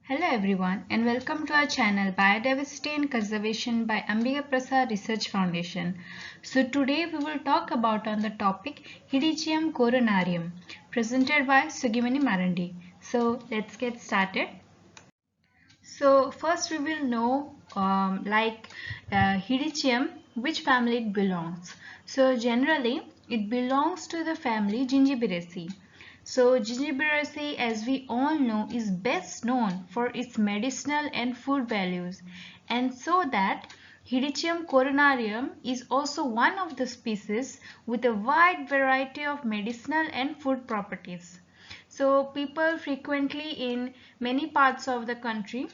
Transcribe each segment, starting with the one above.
Hello everyone and welcome to our channel Biodiversity and Conservation by Ambika Prasad Research Foundation. So today we will talk about on the topic Hedychium coronarium presented by Sugimani Marandi. So let's get started. So first we will know Hedychium, which family it belongs. So generally it belongs to the family Gingiberaceae. So Gingiberaceae, as we all know, is best known for its medicinal and food values, and so that Hedychium coronarium is also one of the species with a wide variety of medicinal and food properties. So people frequently in many parts of the country,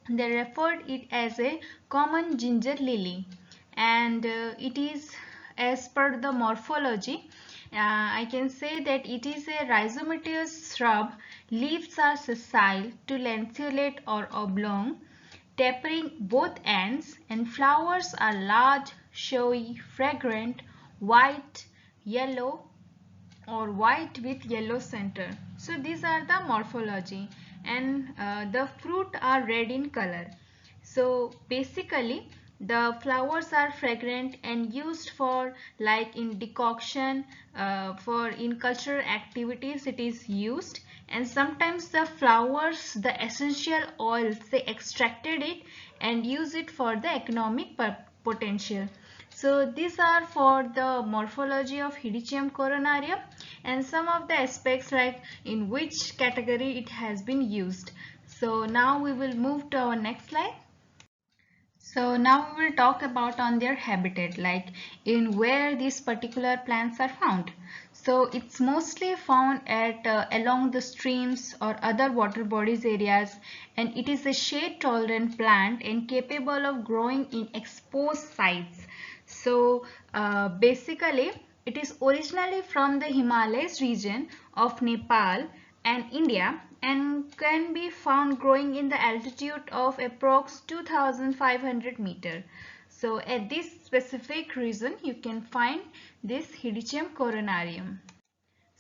they referred it as a common ginger lily, and it is, as per the morphology, I can say that it is a rhizomatous shrub. Leaves are sessile to lanceolate or oblong, tapering both ends, and flowers are large, showy, fragrant, white, yellow, or white with yellow center. So these are the morphology, and the fruit are red in color. So basically the flowers are fragrant and used for like in decoction, for in cultural activities it is used, and sometimes the flowers, the essential oils, they extracted it and use it for the economic potential. So these are for the morphology of Hedychium coronarium and some of the aspects like in which category it has been used. So now we will move to our next slide. So now we will talk about on their habitat, like in where these particular plants are found. So it's mostly found at along the streams or other water bodies areas, and it is a shade tolerant plant and capable of growing in exposed sites. So basically it is originally from the Himalayas region of Nepal and India, and can be found growing in the altitude of approx 2500 meter. So at this specific region you can find this Hedychium coronarium.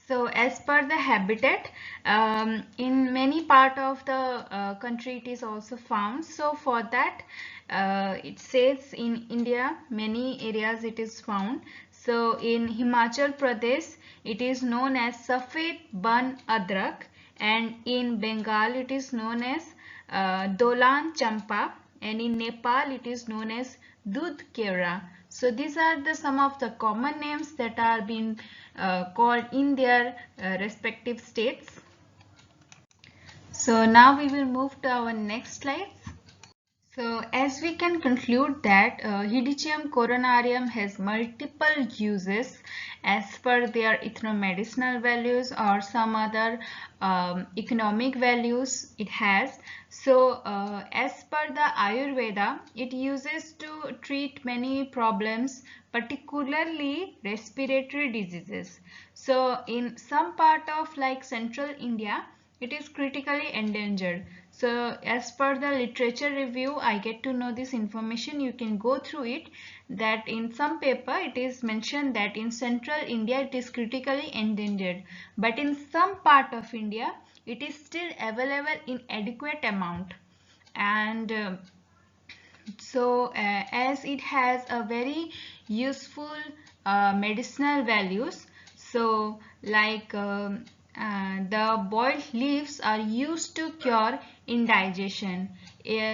So as per the habitat, in many part of the country it is also found. So for that, it says in India many areas it is found. So in Himachal Pradesh it is known as Safed Ban Adrak, and in Bengal it is known as Dolan Champa, and in Nepal it is known as Dudh Kevra. So these are the some of the common names that are being called in their respective states. So now we will move to our next slide. So as we can conclude that Hedychium coronarium has multiple uses as per their ethnomedicinal values or some other economic values it has. So as per the Ayurveda, it uses to treat many problems, particularly respiratory diseases. So in some part of like central India, it is critically endangered. So as per the literature review, I get to know this information. You can go through it, that in some paper it is mentioned that in central India it is critically endangered, but in some part of India it is still available in adequate amount. And as it has a very useful medicinal values, so like the boiled leaves are used to cure indigestion.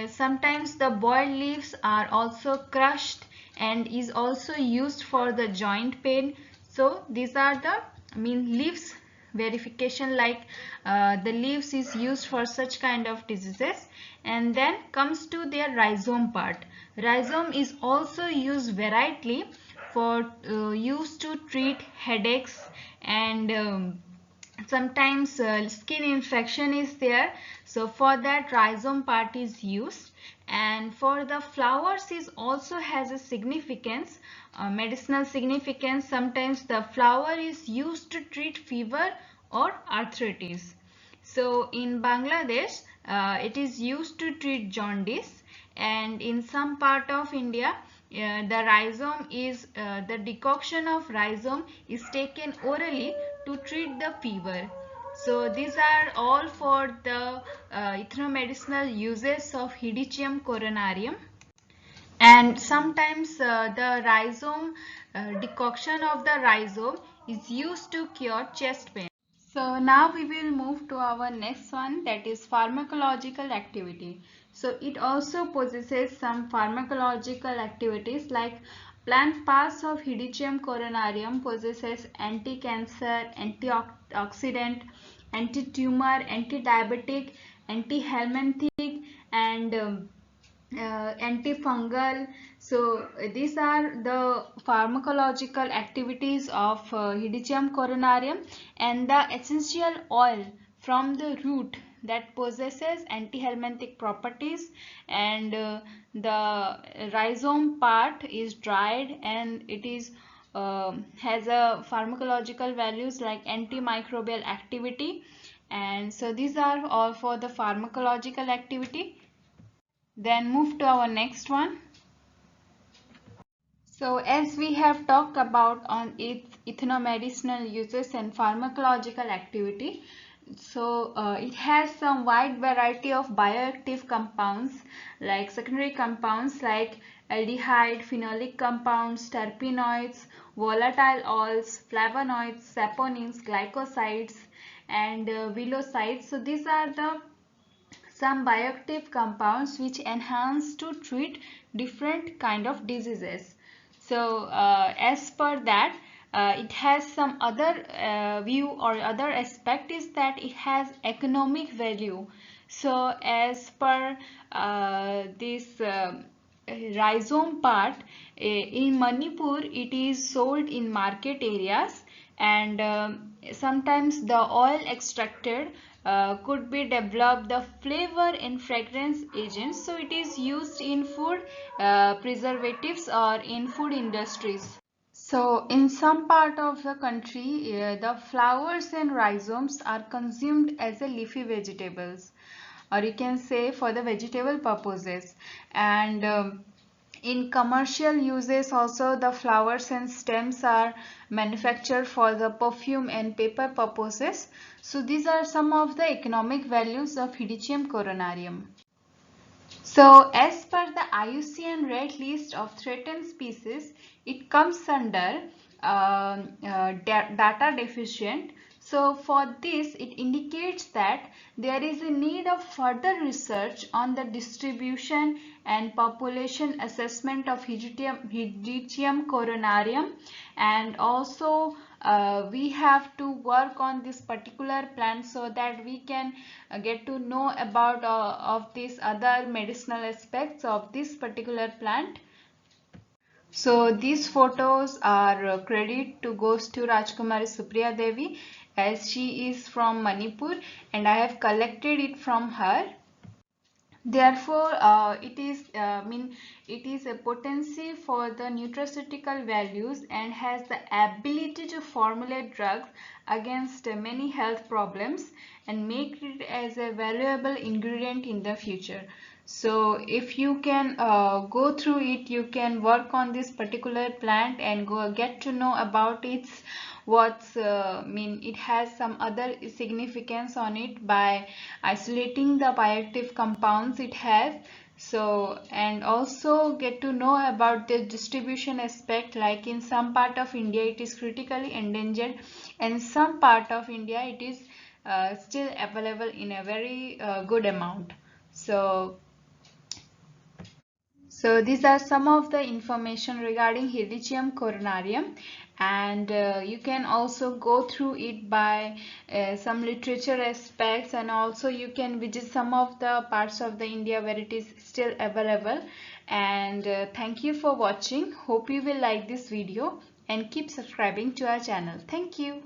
Sometimes the boiled leaves are also crushed and is also used for the joint pain. So these are the leaves verification, like the leaves is used for such kind of diseases. And then comes to their rhizome part. Rhizome is also used varietly for used to treat headaches, and sometimes skin infection is there, so for that rhizome part is used. And for the flowers is also has a significance, medicinal significance. Sometimes the flower is used to treat fever or arthritis. So in Bangladesh it is used to treat jaundice, and in some part of India the rhizome is the decoction of rhizome is taken orally to treat the fever. So these are all for the ethnomedicinal uses of Hedychium coronarium. And sometimes the rhizome decoction of the rhizome is used to cure chest pain. So now we will move to our next one, that is pharmacological activity. So it also possesses some pharmacological activities like plant parts of Hedychium coronarium possesses anti-cancer, antioxidant, anti-tumor, anti-diabetic, anti-helminthic and antifungal. So these are the pharmacological activities of Hedychium coronarium, and the essential oil from the root that possesses antihelminthic properties, and the rhizome part is dried and it is has a pharmacological values like antimicrobial activity. And so these are all for the pharmacological activity. Then move to our next one. So as we have talked about on its ethnomedicinal uses and pharmacological activity, so it has some wide variety of bioactive compounds like secondary compounds like aldehyde, phenolic compounds, terpenoids, volatile oils, flavonoids, saponins, glycosides and vilosides. So these are the some bioactive compounds which enhance to treat different kind of diseases. So as per that, it has some other view or other aspect is that it has economic value. So as per this rhizome part, in Manipur it is sold in market areas, and sometimes the oil extracted could be developed the flavor and fragrance agents. So it is used in food preservatives or in food industries. So in some part of the country, the flowers and rhizomes are consumed as a leafy vegetables, or you can say for the vegetable purposes. And in commercial uses also, the flowers and stems are manufactured for the perfume and paper purposes. So these are some of the economic values of Hedychium coronarium. So as per the IUCN Red List of Threatened Species, it comes under data deficient. So for this, it indicates that there is a need of further research on the distribution and population assessment of Hedychium coronarium, and also we have to work on this particular plant so that we can get to know about of these other medicinal aspects of this particular plant. So these photos are credit to goes to Rajkumari Supriya Devi, as she is from Manipur and I have collected it from her. Therefore, it is a potency for the nutraceutical values and has the ability to formulate drugs against many health problems and make it as a valuable ingredient in the future. So if you can go through it, you can work on this particular plant and go get to know about its it has some other significance on it by isolating the bioactive compounds it has. So, and also get to know about the distribution aspect, like in some part of India it is critically endangered and some part of India it is still available in a very good amount. So these are some of the information regarding Hedychium coronarium, and you can also go through it by some literature aspects, and also you can visit some of the parts of the India where it is still available. And thank you for watching. Hope you will like this video and keep subscribing to our channel. Thank you.